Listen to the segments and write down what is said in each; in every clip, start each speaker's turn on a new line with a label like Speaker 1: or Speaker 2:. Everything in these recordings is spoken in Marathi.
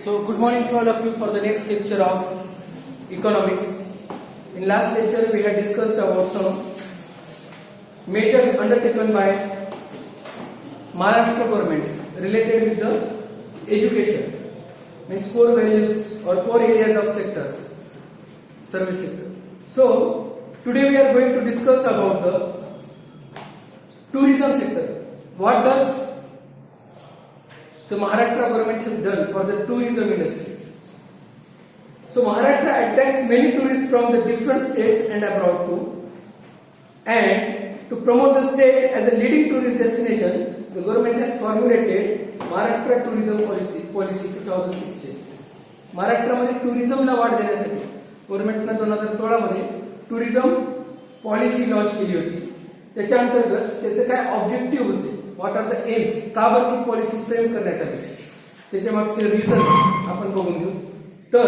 Speaker 1: So, good morning to all of you for the next lecture of economics. In last lecture, we had discussed about some measures undertaken by Maharashtra government related with the education, means core values or core areas of sectors, service sector. So, today we are going to discuss about the tourism sector. What does the Maharashtra government has done for the tourism industry? So Maharashtra attracts many tourists from the different states and abroad too. And to promote the state as a leading tourist destination, the government has formulated Maharashtra Tourism Policy 2016. महाराष्ट्रामध्ये टुरिझमला वाढ देण्यासाठी गव्हर्नमेंटने 2016 मध्ये टुरिझम पॉलिसी लॉन्च केली होती. त्याच्या अंतर्गत त्याचे काय ऑब्जेक्टिव्ह होते, व्हॉट आर द एम्स, का बरं ती पॉलिसी फ्रेम करण्यात आली, त्याच्या मागचे रिझन्स आपण बघून घेऊ. तर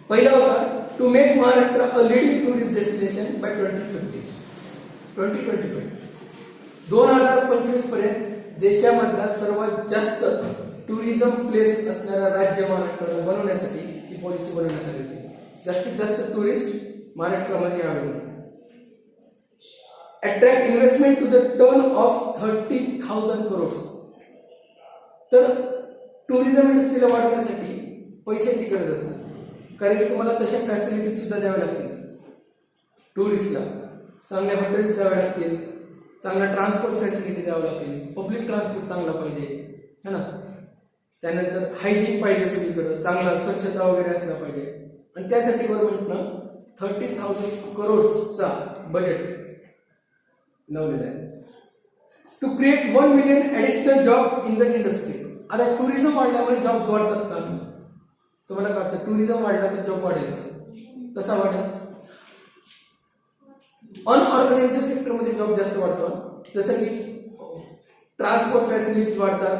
Speaker 1: पहिला होता to make Maharashtra a leading tourist destination by 2025. 2025 पर्यंत देशामधला सर्वात जास्त टुरिझम प्लेस असणारा राज्य महाराष्ट्राला बनवण्यासाठी ही पॉलिसी बनवण्यात आली होती. जास्तीत जास्त टुरिस्ट महाराष्ट्रामध्ये यावे म्हणून. Attract investment to the tune of 30,000 crores. तर टुरिझम इंडस्ट्रीला वाढवण्यासाठी पैशाची गरज असते, कारण की तुम्हाला तशा फॅसिलिटीज सुद्धा द्याव्या लागतील. टुरिस्टला चांगल्या हॉटेल्स द्यावे लागतील, चांगला ट्रान्सपोर्ट फॅसिलिटी द्यावं लागतील, पब्लिक ट्रान्सपोर्ट चांगला पाहिजे है ना. त्यानंतर हायजीन पाहिजे सगळीकडे, चांगला स्वच्छता वगैरे असला पाहिजे. आणि त्यासाठी गव्हर्नमेंटनं 30,000 crores बजेट लावलेलं आहे. To create 1 million additional job in the industry. आता टुरिझम वाढल्यामुळे जॉब्स वाढतात का? तुम्हाला काय वाटतं, टुरिझम वाढला तर जॉब वाढेल? कसा वाढेल? अनऑर्गनाइज्ड सेक्टरमध्ये जॉब जास्त वाढतो, जसं की ट्रान्सपोर्ट फॅसिलिटीज वाढतात,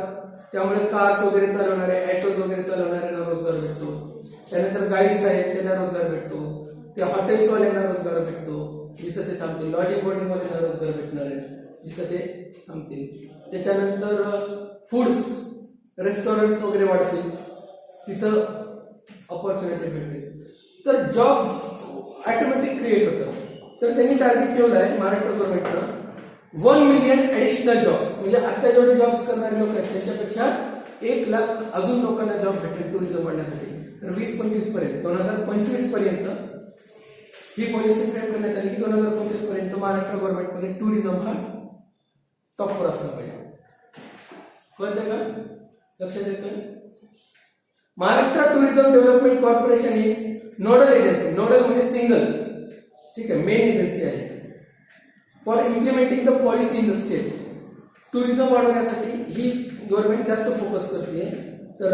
Speaker 1: त्यामुळे कार्स वगैरे चालवणारे, ऑटोज वगैरे चालवणाऱ्यांना रोजगार भेटतो. त्यानंतर गाईड्स आहेत त्यांना रोजगार भेटतो, त्या हॉटेल्सवाल्यांना रोजगार भेटतो जिथं ते थांबतील, लॉजिंग बोर्डिंगवाल्यांना रोजगार भेटणार आहे जिथं ते थांबतील. त्याच्यानंतर फूड्स रेस्टॉरंट्स वगैरे वाढतील, तिथं ऑपॉर्च्युनिटी भेटतील. तर जॉब ऑटोमॅटिक क्रिएट होतं. तर त्यांनी टार्गेट ठेवलं आहे महाराष्ट्र गव्हर्नमेंटनं 1 million ऍडिशनल जॉब्स, म्हणजे आता जेवढे जॉब्स करणारे लोक आहेत त्याच्यापेक्षा 1 लाख अजून लोकांना जॉब भेटेल टुरिझम वाढण्यासाठी. तर 2025 पर्यंत 2025 पर्यंत ही पॉलिसी फ्रेम करण्यात आली की 2025 पर्यंत महाराष्ट्र गव्हर्नमेंटमध्ये टुरिझम हा टॉपवर असला पाहिजे. कळतं का? लक्षात येतोय? Maharashtra tourism development corporation is nodal agency. Nodal म्हणजे सिंगल, ठीक आहे, मेन एजन्सी आहे for implementing the policy in the state. Tourism वाढवण्यासाठी ही गव्हर्नमेंट जास्त फोकस करते. तर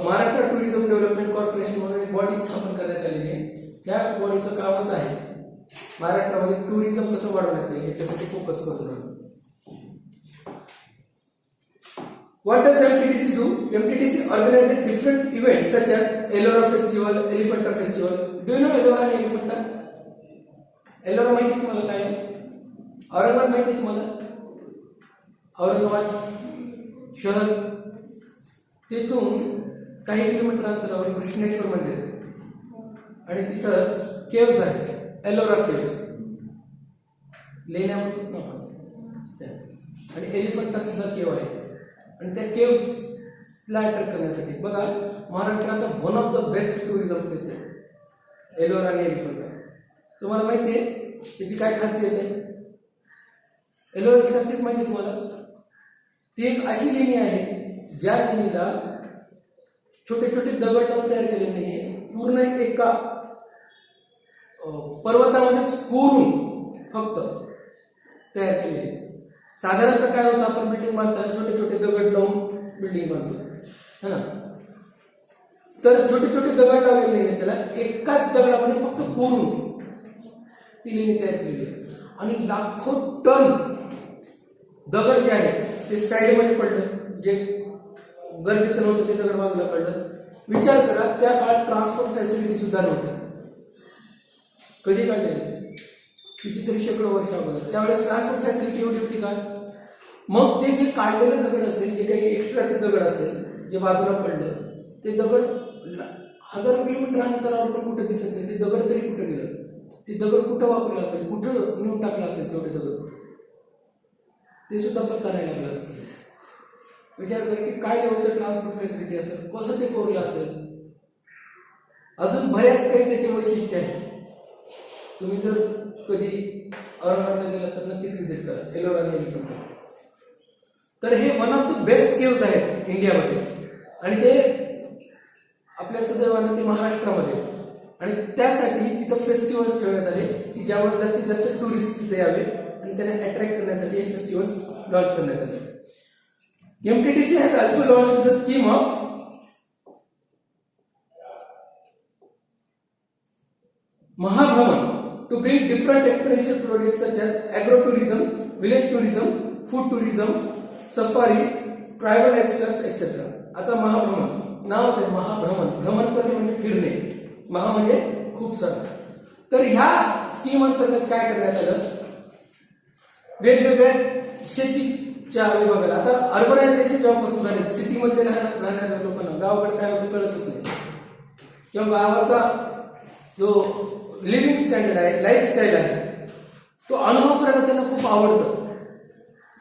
Speaker 1: महाराष्ट्र टुरिझम डेव्हलपमेंट कॉर्पोरेशन म्हणून एक बॉडी स्थापन करण्यात आलेली आहे. या बॉडीचं कामच आहे महाराष्ट्रामध्ये टुरिझम कसं वाढवण्यात येईल याच्यासाठी फोकस करून राहिलो. What does MTDC do? MTDC organizes different events such as Ellora Festival, Elephanta Festival. Do you know Ellora and Elephanta? Ellora माहिती आहे तुम्हाला काय आहे? औरंगाबाद माहिती आहे तुम्हाला? औरंगाबाद शहर, तिथून काही किलोमीटर अंतरावर कृष्णेश्वर मंदिर आहे आणि तिथंच केव्स आहे, एलोरा केव्स, लेण्या म्हणतात ना आपण, आणि एलिफंटा सुद्धा केव आहे. आणि त्या केव्सला अट्रॅक्ट करण्यासाठी बघा महाराष्ट्रात one of the best tourism place आहे एलोरा आणि एलिफंटा. तुम्हाला माहिती आहे त्याची काय खासियत आहे? एलोराची खासियत माहिती आहे तुम्हाला? ती एक अशी लेणी आहे ज्या लेणीला छोटे छोटे दगड लावून तयार केलेले नाहीये, पूर्ण एका पर्वतामध्येच कोरून फक्त तयार केलेली. साधारणतः काय होतं, आपण बिल्डिंग बांधताना छोटे छोटे दगड लावून बिल्डिंग बांधतो है ना. तर छोटे छोटे दगड लावलेले नाही, त्याला एकाच दगडामध्ये फक्त कोरून ती लेणी तयार केलेली आहे. आणि लाखो टन दगड जे आहे ते साईडमध्ये पडलं, जे गरजेचं नव्हतं ते दगड बाजूला पडलं. विचार करा त्या काळात ट्रान्सपोर्ट फॅसिलिटी सुद्धा नव्हती. कधी काढलेली? कितीतरी शेकडो वर्ष अगोदर. त्यावेळेस ट्रान्सपोर्ट फॅसिलिटी एवढी होती का? मग ते जे काढलेलं दगड असेल, जे काही एक्स्ट्राचे दगड असेल जे बाजूला पडलं, ते दगड हजारो किलोमीटर अंतरावर पण कुठं दिसत नाही. ते दगड तरी कुठं गेलं, ते दगड कुठं वापरलं असेल, कुठं नेऊन टाकलं असेल तेवढे दगड, ते सुद्धा पत्ता नाही लागला असतं. विचार करा की काय लेवलचं ट्रान्सपोर्ट फॅसिलिटी असेल, कसं ते कोरलं असेल. अजून बऱ्याच काही त्याचे वैशिष्ट्य आहे. तुम्ही जर कधी औरंगाबादला गेला तर नक्कीच व्हिजिट करा एलोरा आणि एलिफंटा. तर हे one of the best caves आहेत इंडियामध्ये, आणि ते आपल्या सुदैवानं ते महाराष्ट्रामध्ये. आणि त्यासाठी तिथं फेस्टिवल्स ठेवण्यात आले की ज्यामुळे जास्तीत जास्त टुरिस्ट तिथे यावे आणि त्यांना अट्रॅक्ट करण्यासाठी हे फेस्टिवल्स लॉन्च करण्यात आले. MTDC has also launched the scheme of Mahabhraman to bring different experiential projects such as agro-tourism, village tourism, food tourism, safaris, tribal lifestyles, etc. आता महाभ्रमण नावच आहे, महाभ्रमण. भ्रमण करणे म्हणजे फिरणे, महा म्हणजे खूप सारं. तर ह्या स्कीम अंतर्गत काय करण्यात आलं, वेगवेगळ्या शेतीच्या विभागाला. आता अर्बनायझेशन जेव्हापासून झाले, सिटीमध्ये राहणाऱ्या लोकांना गावाकडे काय होतं कळतच नाही, किंवा गावाचा जो लिव्हिंग स्टँडर्ड आहे, लाईफस्टाईल आहे, तो अनुभव करायला त्यांना खूप आवडतं.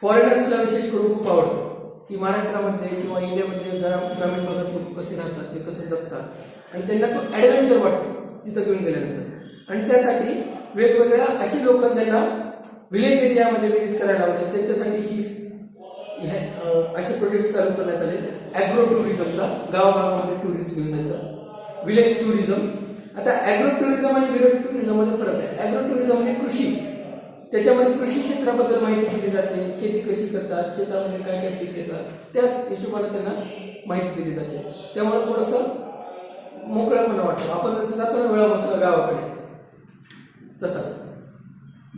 Speaker 1: फॉरेनर्सला विशेष करून खूप आवडतं की महाराष्ट्रामध्ये किंवा इंडियामध्ये ग्रामीण भागात लोक कसे राहतात, ते कसं जगतात, आणि त्यांना तो ॲडव्हेंचर वाटतो तिथं घेऊन गेल्यानंतर. आणि त्यासाठी वेगवेगळ्या अशी लोक ज्यांना विलेज एरियामध्ये व्हिजिट करायला आवडेल त्यांच्यासाठी ही असे प्रोजेक्ट चालू करण्यात आले. ॲग्रो टुरिझमचा, गावागावामध्ये टुरिस्ट घेऊन जायचा. Village tourism. आता ॲग्रो टुरिझम आणि विलेज टुरिझम मध्ये फरक आहे. ॲग्रो टुरिझम म्हणजे कृषी, त्याच्यामध्ये कृषी क्षेत्राबद्दल माहिती दिली जाते, शेती कशी करतात, शेतामध्ये काय काय पीक येतात, त्याच हिशोबाने त्यांना माहिती दिली जाते. त्यामुळे थोडंसं मोकळेपणा वाटतो. आपण जसं जातो ना वेळापासून गावाकडे, तसाच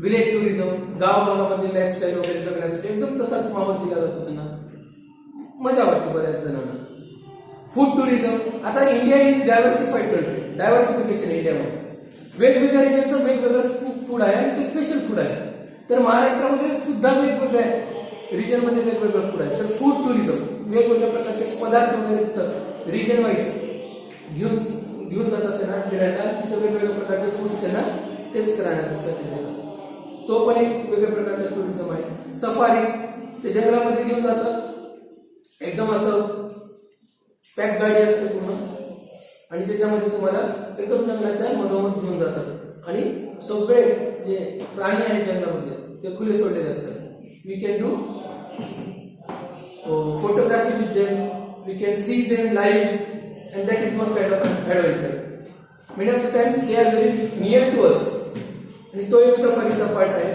Speaker 1: विलेज टुरिझम, गावभागामध्ये लाईफस्टाईल वगैरे जगण्यासाठी एकदम तसाच माहोल दिला जातो. त्यांना मजा वाटते बऱ्याच जणांना. Food tourism. आता India is diversified country, diversification इंडियामध्ये वेगवेगळ्या रिजनचं वेगवेगळं फूड आहे आणि ते स्पेशल फूड आहे. तर महाराष्ट्रामध्ये सुद्धा वेगवेगळ्या रिजनमध्ये वेगवेगळं फूड आहे. तर फूड टुरिझम, वेगवेगळ्या प्रकारचे पदार्थ वगैरे तिथं रिजन वाईज घेऊन जातात त्यांना फिरायला. तिथं वेगवेगळ्या प्रकारचे फूड्स त्यांना टेस्ट करण्यासाठी देतात. तो पण एक वेगळ्या प्रकारचा टुरिझम आहे. सफारीज, ते जंगलामध्ये घेऊन जातात, एकदम असं पॅक गाडी असते पूर्ण, आणि त्याच्यामध्ये तुम्हाला एकदम जंगलाच्या मधोमध घेऊन जातात आणि सगळे जे प्राणी आहेत जंगलामध्ये ते खुले सोडलेले असतात. We can do photography with them, we can see them live, and that is one kind of adventure. Many of the times they are very near to us, आणि तो एक सफारीचा पार्ट आहे.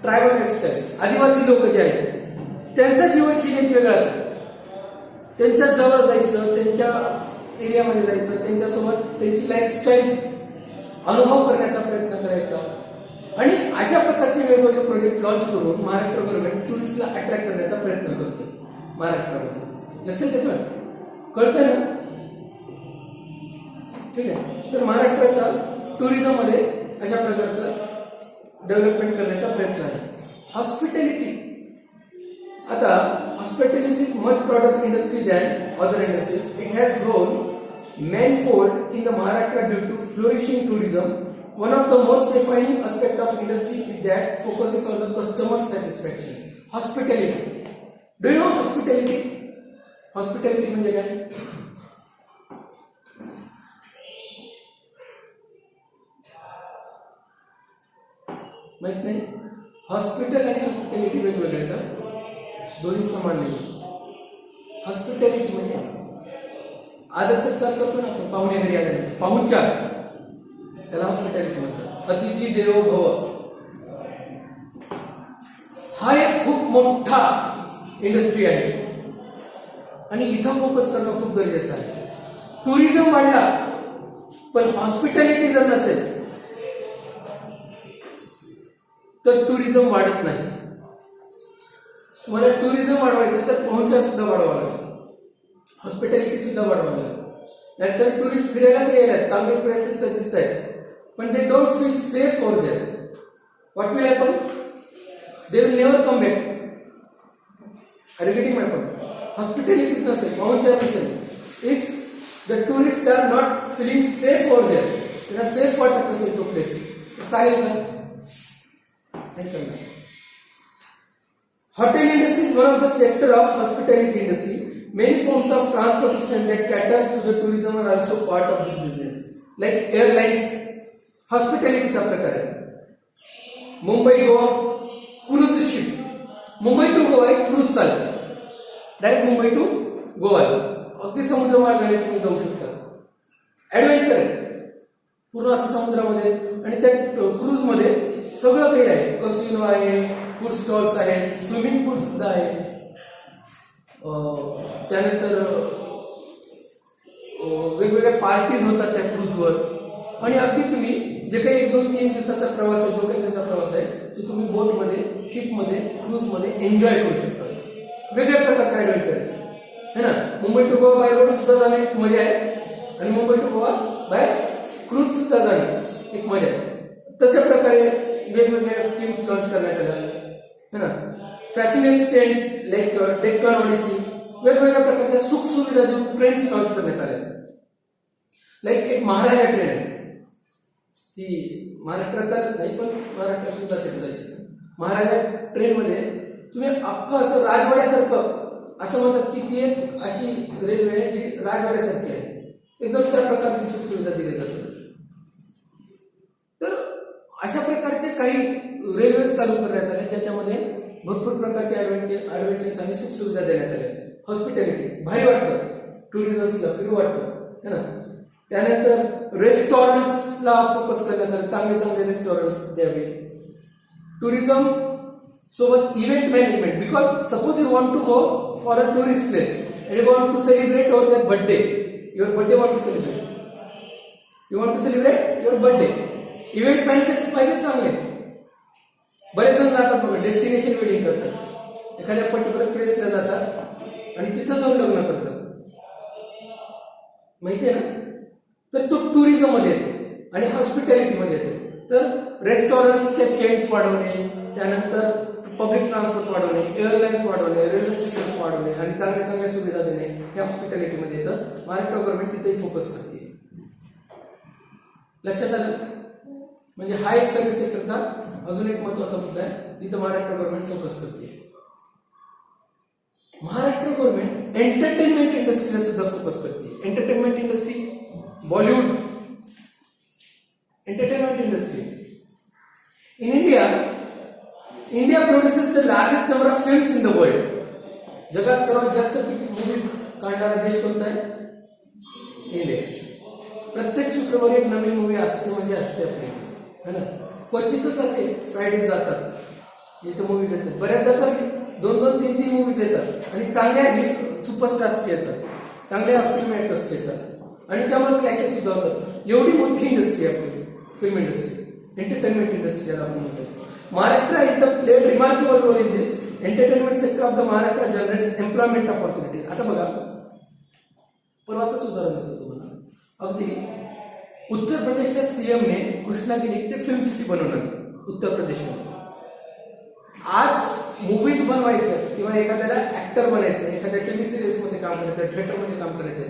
Speaker 1: ट्रायबल लाईफस्टाईल, आदिवासी लोक जे आहेत त्यांचा जीवनशैली एक वेगळाच आहे. त्यांच्या जवळ जायचं, त्यांच्या एरियामध्ये जायचं, त्यांच्यासोबत त्यांची लाईफस्टाईल्स अनुभव करण्याचा प्रयत्न करायचा. आणि अशा प्रकारचे वेगवेगळे प्रोजेक्ट लॉन्च करून महाराष्ट्र गव्हर्नमेंट टुरिस्टला अट्रॅक्ट करण्याचा प्रयत्न करतो महाराष्ट्रामध्ये. लक्षात येतोय, कळतंय ना? ठीक आहे. तर महाराष्ट्राचा टुरिझममध्ये अशा प्रकारचं डेव्हलपमेंट करण्याचा प्रयत्न आहे. हॉस्पिटॅलिटी. आता hospitality is much broader industry than other industries. It has grown manifold in the Maharashtra due to flourishing tourism. One of the most defining aspect of industry is that focuses on the customer satisfaction. Hospitality. Do you know hospitality? Hospitality म्हणजे काय? माहित नाही? हॉस्पिटल आणि हॉस्पिटॅलिटी वेगवेगळे आहेत, दोन्ही समान नाही. हॉस्पिटॅलिटी म्हणजे आदर सत्कार करतो ना आपण पाहुणे घरी आल्याने, पाहुणचार, त्याला हॉस्पिटॅलिटी म्हणतात. अतिथी देवो भव हा एक खूप मोठा इंडस्ट्री आहे आणि इथं फोकस करणं खूप गरजेचं आहे. टुरिझम वाढला पण हॉस्पिटॅलिटी जर नसेल तर टुरिझम वाढत नाही. तुम्हाला टुरिझम वाढवायचं तर पाहुणचार सुद्धा वाढवावा लागेल, हॉस्पिटॅलिटी सुद्धा वाढवावं लागेल. नाहीतर टुरिस्ट फिरायला तरी यायला चांगले प्लेसेस तर दिसत आहेत पण they don't feel safe for there. What will happen? They will never come back. Are you getting my point? हॉस्पिटॅलिटीच नसेल, पाहुणचार नसेल, if the tourist are not feeling safe over there, त्यांना सेफ वाटत नसेल तो प्लेस, चालेल का? नाही चालणार. Hotel industry is one of the sector of hospitality industry. Many forms of transportation that caters to the tourism are also part of this business. Like airlines, hospitality चा प्रकार आहे. Mumbai Goa cruise ship, Mumbai to Goa एक क्रूज चालते, डायरेक्ट मुंबई टू गोवा, अगदी समुद्र मार्गाने तुम्ही जाऊ शकता. ऍडव्हेंचर आहे पूर्ण असं समुद्रामध्ये, आणि त्या क्रूज मध्ये सगळं काही आहे. कसिनो आहे, फूड स्टॉल्स आहेत, स्विमिंग पूल सुद्धा आहे. त्यानंतर वेगवेगळ्या पार्टीज होतात त्या क्रूजवर, आणि अगदी तुम्ही जे काही 1-2-3 दिवसाचा प्रवास आहे, जो काही त्यांचा प्रवास आहे, तो तुम्ही बोटमध्ये, शिपमध्ये, क्रूजमध्ये एन्जॉय करू शकता. वेगवेगळ्या प्रकारचा ऍडव्हेंचर आहे ना. Mumbai to Goa by road सुद्धा जाणे एक मजा आहे, आणि Mumbai to Goa by cruise सुद्धा जाणे एक मजा आहे. तशा प्रकारे वेगवेगळ्या स्कीम्स लॉन्च करण्यात आल्या है ना. Fascinate tents like Deccan Odyssey, वेगवेगळ्या प्रकारच्या सुख सुविधा देऊन ट्रेन्स लॉन्च करण्यात आल्या. लाईक एक महाराजा ट्रेन आहे, ती महाराष्ट्रात चालत नाही पण महाराष्ट्रात सुद्धा कदाचित. महाराजा ट्रेनमध्ये तुम्ही अख्खं असं राजवाड्यासारखं, असं म्हणतात की ती एक अशी रेल्वे आहे जी राजवाड्यासारखी आहे, एकदम त्या प्रकारची सुख सुविधा दिली जाते. तर अशा प्रकारचे काही रेल्वे चालू करण्यात आले, ज्याच्यामध्ये भरपूर प्रकारचे ऍडव्हेंचर्स आणि सुख सुविधा देण्यात आल्या. हॉस्पिटॅलिटी भारी वाटतं, टुरिझमला फ्री वाटतं है ना. त्यानंतर रेस्टॉरंट्सला फोकस करण्यात आलं, चांगले चांगले रेस्टॉरंट्स द्यावे. टुरिझम सोबत event management, because suppose you want to go for a tourist place and you want to celebrate over that birthday, your birthday want to celebrate, you want to celebrate your birthday. Event managers पाहिजे चांगले. बरेच जण जातात बघा, डेस्टिनेशन वेडिंग करतात, एखाद्या पर्टिक्युलर प्लेसला जातात आणि तिथं जाऊन लग्न करतात, माहिती आहे ना. तर तो टुरिझम मध्ये येतो आणि हॉस्पिटॅलिटी मध्ये येतो. तर रेस्टॉरंट्सच्या चेन्स वाढवणे, त्यानंतर पब्लिक ट्रान्सपोर्ट वाढवणे, एअरलाईन्स वाढवणे, रेल्वे स्टेशन्स वाढवणे आणि चांगल्या चांगल्या सुविधा देणे, हे हॉस्पिटॅलिटीमध्ये येतं. महाराष्ट्र गव्हर्नमेंट तिथेही फोकस करते. लक्षात आलं. म्हणजे हा एक सर्व्हिस सेक्टरचा अजून एक महत्वाचा मुद्दा आहे जिथं महाराष्ट्र गव्हर्नमेंट फोकस करते. महाराष्ट्र गव्हर्नमेंट एंटरटेनमेंट इंडस्ट्रीला सुद्धा फोकस करते. Entertainment industry, Bollywood entertainment industry. In India produces the largest number of films in the world. जगात सर्वात जास्त मूवीज काढणारा देश कोणता आहे? इंडिया. प्रत्येक शुक्रवारी एक नवीन मूवी असते म्हणजे असते आपली, है ना. क्वचितच असे फ्रायडे जातात जिथे मूवीज येतात, बऱ्याच जातात 2-3 मूवीज येतात आणि चांगल्या सुपरस्टार्सचे येतात, चांगल्या फिल्म ऍक्टर्सचे येतात आणि त्यामुळे क्लॅशेस सुद्धा होतात. एवढी मोठी इंडस्ट्री आहे आपली फिल्म इंडस्ट्री, एंटरटेनमेंट इंडस्ट्री ज्याला आपण म्हणतो. Maharashtra is the played remarkable role in this entertainment sector of the Maharashtra generates employment opportunities. आता बघा, परवाचंच उदाहरण देतो तुम्हाला. अगदी उत्तर प्रदेशच्या सीएमने घोषणा केली की ते फिल्म सिटी बनवणार उत्तर प्रदेशमध्ये. आज मूवीज बनवायचं किंवा एखाद्याला ऍक्टर बनायचं, एखाद्या टीव्ही सिरियल्स मध्ये काम करायचं, थिएटरमध्ये काम करायचं,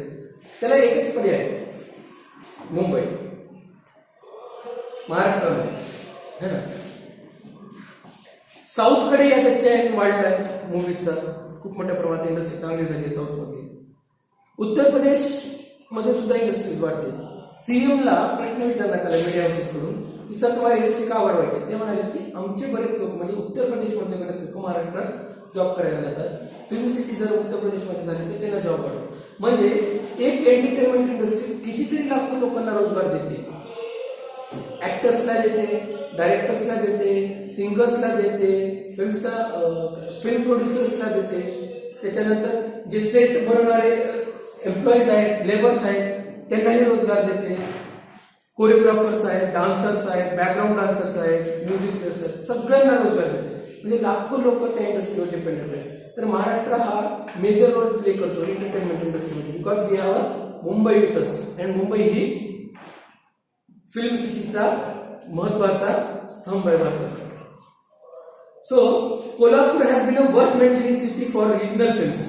Speaker 1: त्याला एकच पर्याय आहे, मुंबई, महाराष्ट्रामध्ये, है ना. साऊथकडे याचा चैन वाढलाय मूवीजचा, खूप मोठ्या प्रमाणात इंडस्ट्री चांगली झाली साऊथमध्ये. उत्तर प्रदेश मध्ये सुद्धा इंडस्ट्रीज वाढते. सीएमला प्रश्न विचारण्यात आला मीडिया हाऊसेसकडून की सर तुम्हाला इंडस्ट्री का वाढवायची? ते म्हणाले की आमचे बरेच लोक म्हणजे उत्तर प्रदेशमधले बरेच लोक महाराष्ट्रात जॉब करायला जातात. फिल्म सिटी जर उत्तर प्रदेशमध्ये झाली तर त्यांना जॉब वाढतो. म्हणजे एक एंटरटेनमेंट इंडस्ट्री कितीतरी लाखो लोकांना रोजगार देते. ऍक्टर्सला देते, डायरेक्टर्सला देते, सिंगर्सला देते, फिल्म प्रोड्युसर्सला देते. त्याच्यानंतर जे सेट बनवणारे एम्प्लॉईज आहेत, लेबर्स आहेत, त्यांनाही रोजगार देते. कोरिओग्राफर्स आहेत, डान्सर्स आहेत, बॅकग्राऊंड डान्सर्स आहेत, म्युझिक प्लेयर्स आहेत, सगळ्यांना रोजगार देते. म्हणजे लाखो लोक त्या इंडस्ट्रीवर डिपेंडेंट आहेत. तर महाराष्ट्र हा मेजर रोल प्ले करतो एंटरटेनमेंट इंडस्ट्रीमध्ये, because we have a Mumbai with us, and Mumbai ही फिल्म सिटीचा महत्वाचा स्तंभ आहे भारताचा. So Kolhapur has been a worth mentioning city for regional films.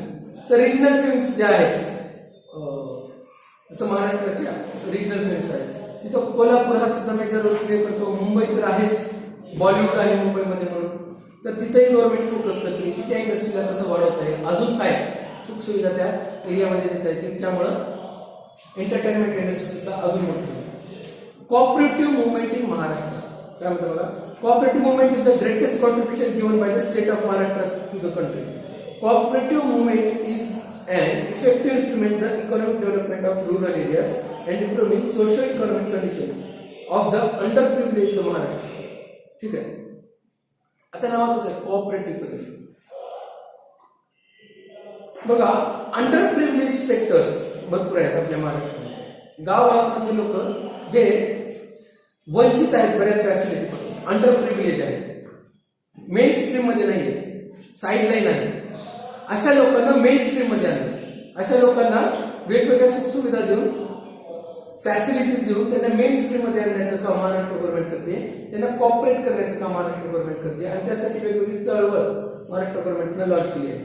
Speaker 1: तर रिजनल फिल्म्स ज्या आहेत, जसं महाराष्ट्राच्या रिजनल फिल्म्स आहेत, तिथं कोल्हापूर हा सुद्धा मेजर रोल प्ले करतो. मुंबई तर आहेच, बॉलिवूड आहे मुंबईमध्ये म्हणून, तर तिथेही गव्हर्नमेंट फोकस करते की त्या इंडस्ट्रीला कसं वाढवता येईल, अजून काय सुखसुविधा त्या एरियामध्ये देता येतील. त्यामुळं एंटरटेनमेंट इंडस्ट्री सुद्धा अजून मोठी. कोऑपरेटिव्ह मुवमेंट इन महाराष्ट्र काय म्हणतो बघा. Cooperative movement is the greatest contribution given by the state of Maharashtra to the country. Cooperative movement is an effective instrument in the economic development of rural areas and improving socio-economic condition of the underprivileged Maharashtra. ठीक आहे. आता नावातच आहे कोऑपरेटिव्ह मध्ये बघा अंडर प्रिव्हिलेज सेक्टर्स भरपूर आहेत आपल्या महाराष्ट्रात. गावामध्ये लोक जे वंचित आहेत बऱ्याच फॅसिलिटीपासून, अंडर प्रिव्हिलेज आहेत, मेन स्ट्रीम मध्ये नाहीये, साईड लाईन आहे, अशा लोकांना मेन स्ट्रीम मध्ये आणलं. अशा लोकांना वेगवेगळ्या सुखसुविधा देऊन, फॅसिलिटीज देऊन त्यांना मेन स्ट्रीम मध्ये आणण्याचं काम महाराष्ट्र गव्हर्नमेंट करते. त्यांना कॉपरेट करण्याचं काम महाराष्ट्र गव्हर्नमेंट करते आणि त्यासाठी वेगवेगळी चळवळ महाराष्ट्र गव्हर्नमेंटनं लॉन्च केली आहे.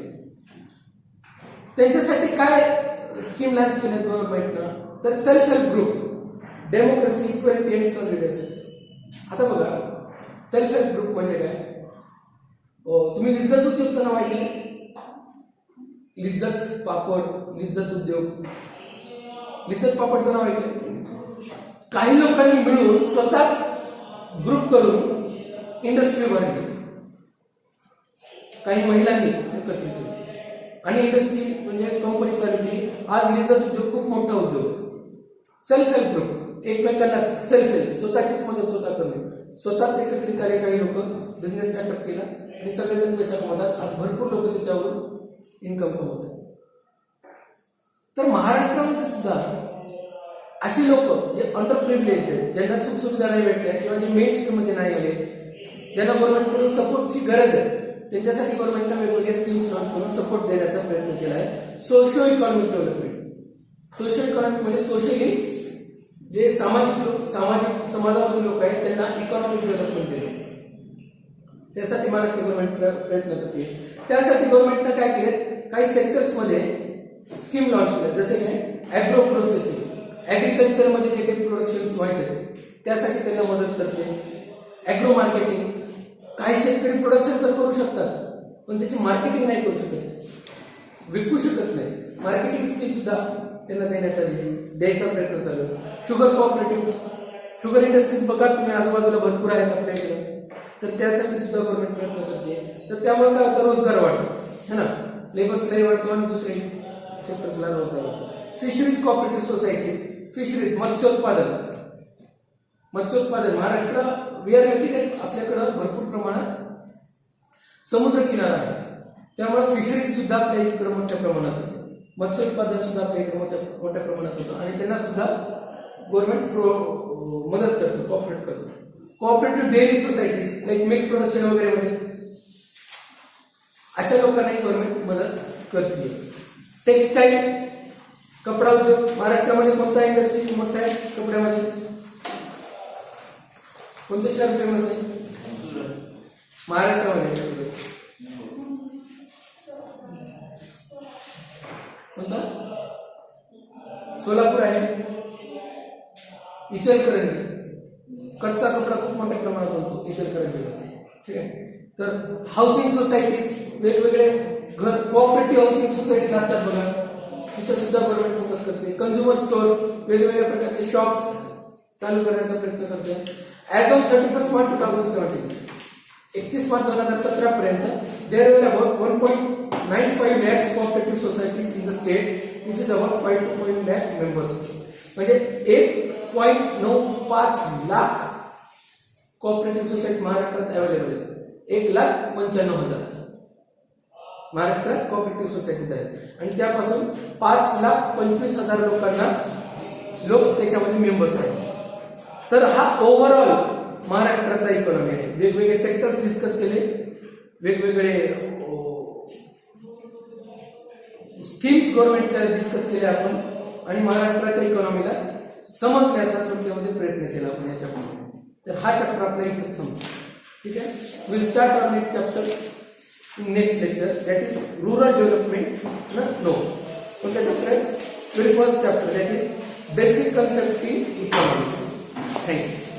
Speaker 1: त्यांच्यासाठी काय स्कीम लॉन्च केल्या गव्हर्नमेंटनं, तर self help group, democracy, equality and solidarity. आता बघा सेल्फ हेल्प ग्रुप म्हणजे काय. तुम्ही लिज्जत उद्योगचं नाव ऐकलंय, लिज्जत पापड, लिज्जत उद्योग, लिज्जत पापडचं नाव ऐकलंय. काही लोकांनी मिळून स्वतःच ग्रुप करून इंडस्ट्री उभारली, काही महिलांनी एकत्रित आणि इंडस्ट्री म्हणजे कंपनी चालू केली. आज लिज्जत उद्योग खूप मोठा उद्योग. सेल्फ हेल्प ग्रुप, एकमेकांना सेल्फ हेल्प, स्वतःचीच मदत स्वतः करणे, स्वतःच एकत्रित आले काही लोक, बिझनेस स्टार्टअप केला आणि सगळेजण पैसा कमवतात. आज भरपूर लोक त्याच्यावर इन्कम कमवतात. तर महाराष्ट्रामध्ये सुद्धा अशी लोक जे अंडर प्रिव्हिलेज्ड आहेत, ज्यांना सुखसुविधा नाही भेटल्या किंवा जे मेन स्ट्रीम मध्ये नाही आले, ज्यांना गव्हर्नमेंटकडून सपोर्टची गरज आहे, त्यांच्यासाठी गव्हर्नमेंटने वेगवेगळे स्कीम्स लॉन्च करून सपोर्ट देण्याचा प्रयत्न केला आहे. Socio economic development. Socio economic म्हणजे सोशली जे सामाजिक समाजामधील लोक आहेत त्यांना इकॉनॉमिक डेव्हलपमेंट केलं, त्यासाठी महाराष्ट्र गव्हर्नमेंट प्रयत्न करते. त्यासाठी गव्हर्नमेंटनं काय केले, काही सेक्टर्समध्ये स्कीम लॉन्च केल्या, जसे की ॲग्रो प्रोसेसिंग, ॲग्रिकल्चरमध्ये जे काही प्रोडक्शन्स व्हायचे त्यासाठी त्यांना मदत करते. ॲग्रो मार्केटिंग, काही शेतकरी प्रोडक्शन तर करू शकतात पण त्याची मार्केटिंग नाही करू शकत, विकू शकत नाही. मार्केटिंग स्किल सुद्धा त्यांना देण्यात आली, द्यायचा प्रयत्न चालू. शुगर कोऑपरेटिव्ह, शुगर इंडस्ट्रीज बघा तुम्ही आजूबाजूला भरपूर आहेत आपल्या इकडे, तर त्यासाठी सुद्धा गव्हर्नमेंट प्रयत्न करते. तर त्यामुळे काय होतं, रोजगार वाढतो है ना, लेबर्सलाही वाढतो आणि दुसरे सेक्टरला रोजगार वाढतो. फिशरीज कोऑपरेटिव्ह सोसायटीज, फिशरीज मत्स्योत्पादन, Maharashtra we are lucky that आपल्याकडं भरपूर प्रमाणात समुद्र किनारा आहे, त्यामुळे फिशरीज सुद्धा आपल्या इकडे मोठ्या प्रमाणात होतं, मत्स्योत्पादन सुद्धा आपल्या इकडे मोठ्या प्रमाणात होतं आणि त्यांना सुद्धा गव्हर्नमेंट मदत करतं, कॉपरेट करतं. Cooperative dairy societies like milk production वगैरे मध्ये अशा लोकांनाही गव्हर्नमेंट मदत करते. टेक्सटाईल, कपडा उद्योग, महाराष्ट्रामध्ये कोणता इंडस्ट्री मोठा आहे कपड्यामध्ये, कोणतं शहर फेमस आहे महाराष्ट्रामध्ये, कोणता, सोलापूर आहे. इचलकरंजी, कच्चा कपडा खूप मोठ्या प्रमाणात बनतो इचलकरंजीला, ठीक आहे. तर हाऊसिंग सोसायटीज, वेगवेगळे घर कोऑपरेटिव्ह हाऊसिंग सोसायटीज असतात बघा, तिथं सुद्धा गव्हर्नमेंट फोकस करते. कन्झ्युमर स्टोअर्स, वेगवेगळ्या प्रकारचे शॉप्स चालू करण्याचा प्रयत्न करते. ॲज ऑन 31 मार्च 2017, 31 मार्च 2017 पर्यंत there were about 1.95 lakhs cooperative societies in the state, which is about 5 to 5 lakh members. म्हणजे 1.95 लाख कोऑपरेटिव्ह सोसायटी महाराष्ट्रात अवेलेबल आहेत. 1,95,000 महाराष्ट्रात कोऑपरेटिव्ह सोसायटीज आहेत आणि त्यापासून 5,25,000 लोकांना त्याच्यामध्ये मेंबर्स आहेत. तर हा ओव्हरऑल महाराष्ट्राचा इकॉनॉमी आहे. वेगवेगळे सेक्टर्स डिस्कस केले, वेगवेगळे स्कीम्स गव्हर्नमेंटच्या डिस्कस केल्या आपण आणि महाराष्ट्राच्या इकॉनॉमीला समजण्याचा थोडक्यामध्ये प्रयत्न केला आपण याच्यामध्ये. तर हा चॅप्टर आपल्या इथंच समजतो, ठीक आहे. Will start our next chapter next lecture, that is rural development. कोणता चॅप्टर आहे? Very first chapter, that is basic concept in economics. Thank you.